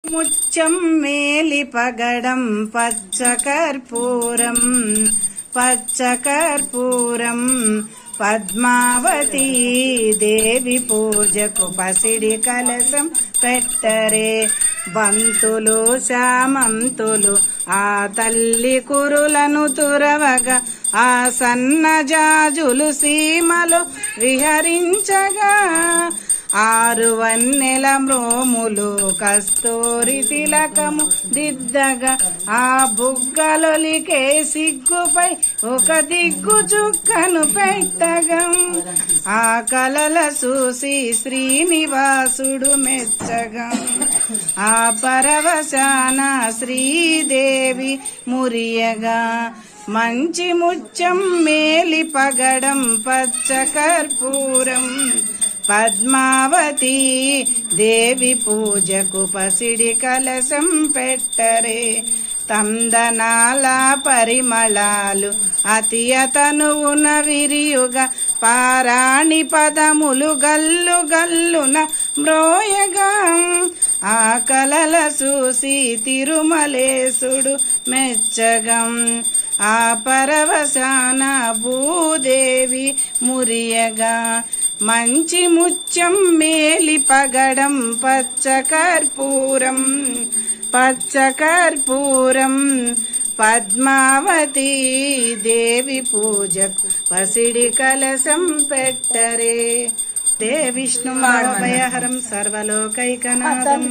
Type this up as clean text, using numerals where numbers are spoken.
ముచ్చం మేలి పగడం పచ్చకర్పూరం పచ్చకర్పూరం పద్మావతి దేవి పూజకు పసిడి కలసం పెట్టరే. బంతులు శామంతులు ఆ తల్లి కురులను తురవగా ఆ సన్నజాజులు సీమలో విహరించగా ఆరు వన్నెల మ్రోములు కస్తూరి తిలకము దిద్దగా ఆ బుగ్గలొలికే సిగ్గుపై ఒక దిగ్గు చుక్కను పెట్టగా ఆ కలల చూసి శ్రీనివాసుడు మెచ్చగా ఆ పరవశాన శ్రీదేవి మురియగా మంచి ముచ్చం మేలి పగడం పచ్చకర్పూరం పద్మావతి దేవి పూజకు పసిడి కలసం పెట్టరే. తందనాల పరిమళాలు అతియతనువున విరియుగా పారాణి పదములు గల్లు గల్లున మ్రోయగా ఆ కలల చూసి తిరుమలేశుడు మెచ్చగం ఆ పరవశాన భూదేవి మురియగా మంచి ముచ్చం మేలి పగడం పచ్చకర్పూరం పచ్చకర్పూరం పద్మావతి దేవి పూజకు పసిడి కలసం పెట్టరే. దే విష్ణుమభయహరం సర్వలోకైకనాథం.